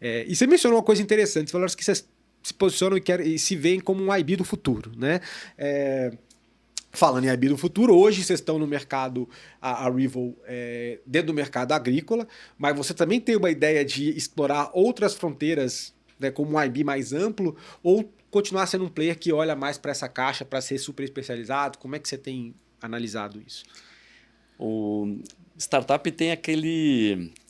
E você mencionou uma coisa interessante, você falou que vocês se posicionam e se veem como um IB do futuro, né? Falando em IB do futuro, hoje vocês estão no mercado, a Rival, dentro do mercado agrícola, mas você também tem uma ideia de explorar outras fronteiras, né, como um IB mais amplo, ou continuar sendo um player que olha mais para essa caixa para ser super especializado? Como é que você tem analisado isso? O startup tem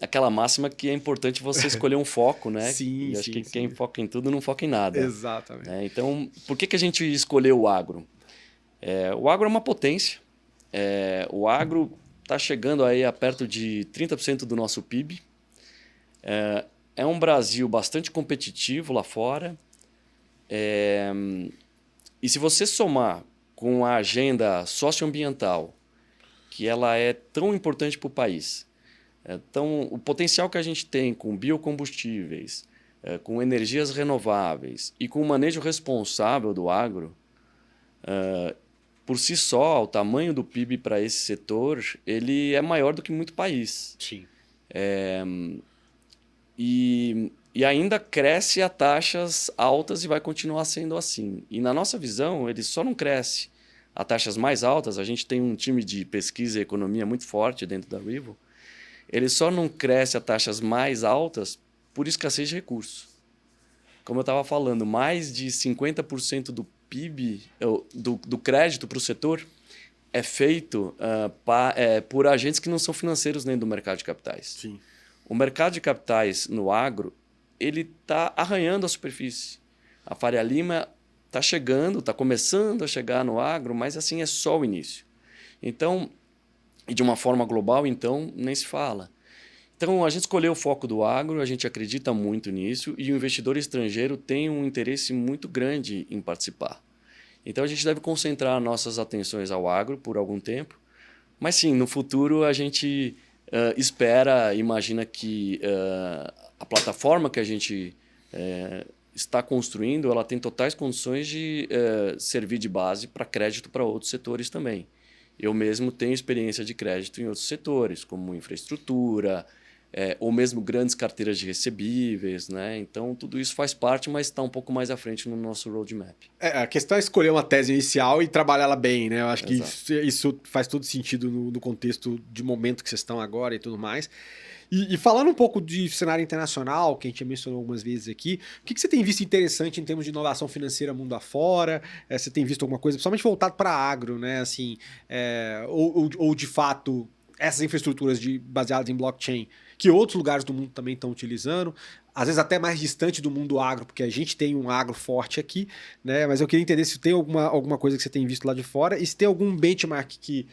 aquela máxima que é importante você escolher um foco, né? Sim, E acho sim, que quem sim. foca em tudo não foca em nada. Exatamente. Né? Então, por que a gente escolheu o agro? O agro é uma potência. O agro está chegando aí a perto de 30% do nosso PIB. É um Brasil bastante competitivo lá fora. E se você somar com a agenda socioambiental, que ela é tão importante para o país, então o potencial que a gente tem com biocombustíveis, com energias renováveis e com o manejo responsável do agro, por si só, o tamanho do PIB para esse setor ele é maior do que muito país. Sim. E ainda cresce a taxas altas e vai continuar sendo assim. E na nossa visão, ele só não cresce a taxas mais altas. A gente tem um time de pesquisa e economia muito forte dentro da Rival. Ele só não cresce a taxas mais altas por escassez de recursos. Como eu estava falando, mais de 50% do PIB, do crédito para o setor, é feito por agentes que não são financeiros nem do mercado de capitais. Sim. O mercado de capitais no agro ele está arranhando a superfície. A Faria Lima está chegando, está começando a chegar no agro, mas assim é só o início. Então, e de uma forma global, então, nem se fala. Então, a gente escolheu o foco do agro, a gente acredita muito nisso e o investidor estrangeiro tem um interesse muito grande em participar. Então, a gente deve concentrar nossas atenções ao agro por algum tempo. Mas sim, no futuro a gente imagina que a plataforma que a gente está construindo, ela tem totais condições de servir de base para crédito para outros setores também. Eu mesmo tenho experiência de crédito em outros setores, como infraestrutura, ou mesmo grandes carteiras de recebíveis, né? Então, tudo isso faz parte, mas está um pouco mais à frente no nosso roadmap. A questão é escolher uma tese inicial e trabalhar ela bem, né? Eu acho que Exato. isso faz todo sentido no contexto de momento que vocês estão agora e tudo mais. E falando um pouco de cenário internacional, que a gente já mencionou algumas vezes aqui, o que você tem visto interessante em termos de inovação financeira mundo afora? Você tem visto alguma coisa, principalmente voltado para agro, né? Assim, ou de fato essas infraestruturas baseadas em blockchain que outros lugares do mundo também estão utilizando, às vezes até mais distante do mundo agro, porque a gente tem um agro forte aqui, né? Mas eu queria entender se tem alguma coisa que você tem visto lá de fora e se tem algum benchmark que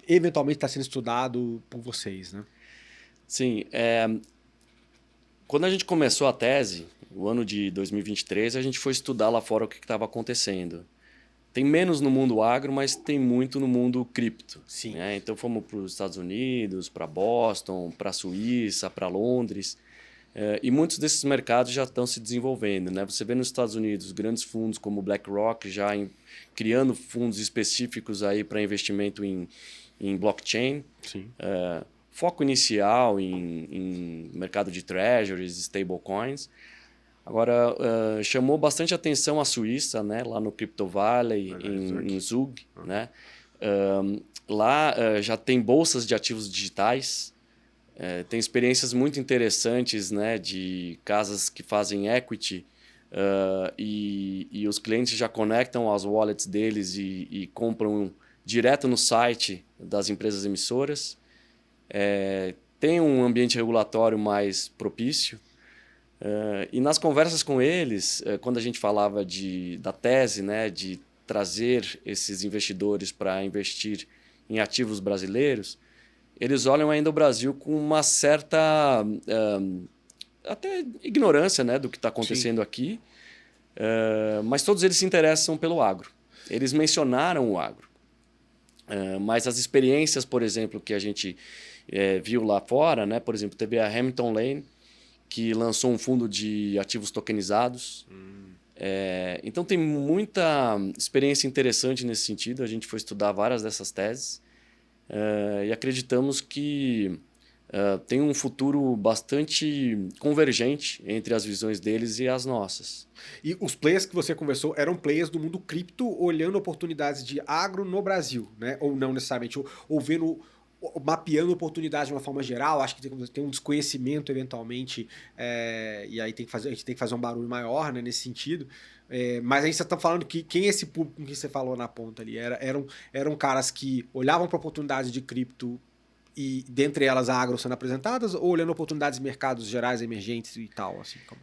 eventualmente está sendo estudado por vocês, né? Sim, quando a gente começou a tese, o ano de 2023, a gente foi estudar lá fora o que estava acontecendo. Tem menos no mundo agro, mas tem muito no mundo cripto. Sim. Né? Então fomos para os Estados Unidos, para Boston, para a Suíça, para Londres. E muitos desses mercados já estão se desenvolvendo. Né? Você vê nos Estados Unidos grandes fundos como o BlackRock já criando fundos específicos para investimento em blockchain. Sim. Foco inicial em mercado de treasuries, stablecoins. Agora, chamou bastante atenção a Suíça, né? Lá no Crypto Valley, em Zug. Né? Lá já tem bolsas de ativos digitais, tem experiências muito interessantes, né? De casas que fazem equity e os clientes já conectam as wallets deles e compram direto no site das empresas emissoras. Tem um ambiente regulatório mais propício. E nas conversas com eles, quando a gente falava da tese, né, de trazer esses investidores para investir em ativos brasileiros, eles olham ainda o Brasil com uma certa até ignorância, né, do que está acontecendo Sim. aqui, mas todos eles se interessam pelo agro. Eles mencionaram o agro. Mas as experiências, por exemplo, que a gente viu lá fora, né, por exemplo, teve a Hamilton Lane, que lançou um fundo de ativos tokenizados. Então tem muita experiência interessante nesse sentido. A gente foi estudar várias dessas teses e acreditamos que tem um futuro bastante convergente entre as visões deles e as nossas. E os players que você conversou eram players do mundo cripto olhando oportunidades de agro no Brasil, né? Ou não necessariamente, ou vendo, mapeando oportunidades de uma forma geral. Acho que tem um desconhecimento eventualmente, e aí a gente tem que fazer um barulho maior, né, nesse sentido. Mas aí você está falando que quem é esse público que você falou na ponta ali? Eram caras que olhavam para oportunidades de cripto e dentre elas a agro sendo apresentadas, ou olhando oportunidades de mercados gerais emergentes e tal, assim como...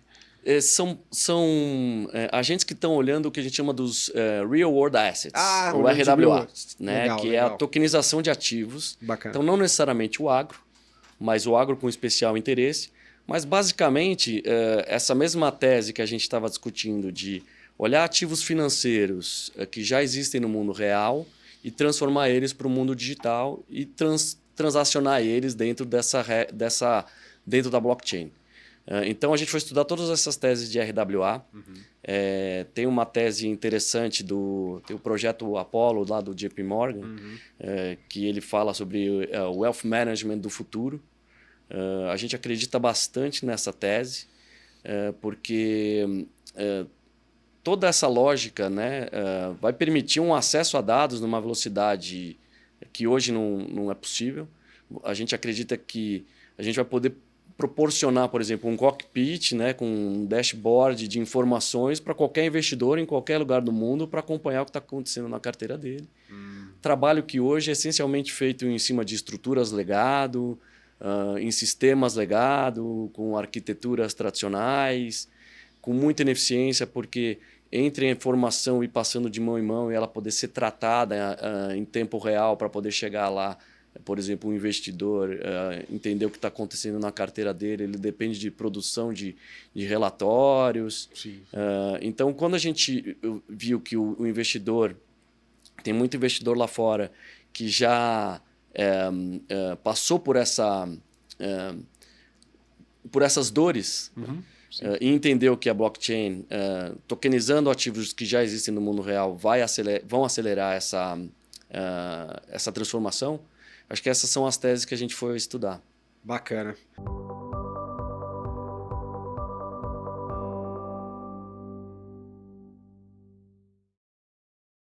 São agentes que estão olhando o que a gente chama dos Real World Assets, ou olhando de RWA, né? Legal, que é legal. a tokenização de ativos. Bacana. Então, não necessariamente o agro, mas o agro com especial interesse. Mas, basicamente, essa mesma tese que a gente estava discutindo de olhar ativos financeiros que já existem no mundo real e transformar eles para o mundo digital e transacionar eles dentro dentro da blockchain. Então, a gente foi estudar todas essas teses de RWA. Tem uma tese interessante tem o projeto Apollo, lá do JP Morgan, que ele fala sobre o wealth management do futuro. A gente acredita bastante nessa tese, porque toda essa lógica, né, vai permitir um acesso a dados numa velocidade que hoje não é possível. A gente acredita que a gente vai poder proporcionar, por exemplo, um cockpit, né, com um dashboard de informações para qualquer investidor em qualquer lugar do mundo para acompanhar o que está acontecendo na carteira dele. Trabalho que hoje é essencialmente feito em cima de estruturas legado, em sistemas legado, com arquiteturas tradicionais, com muita ineficiência, porque entre a informação e passando de mão em mão e ela poder ser tratada em tempo real para poder chegar lá. Por exemplo, um investidor entender o que está acontecendo na carteira dele, ele depende de produção de relatórios. Então, quando a gente viu que o investidor, tem muito investidor lá fora que já passou por essas dores e entendeu que a blockchain, tokenizando ativos que já existem no mundo real, vão acelerar essa transformação. Acho que essas são as teses que a gente foi estudar. Bacana.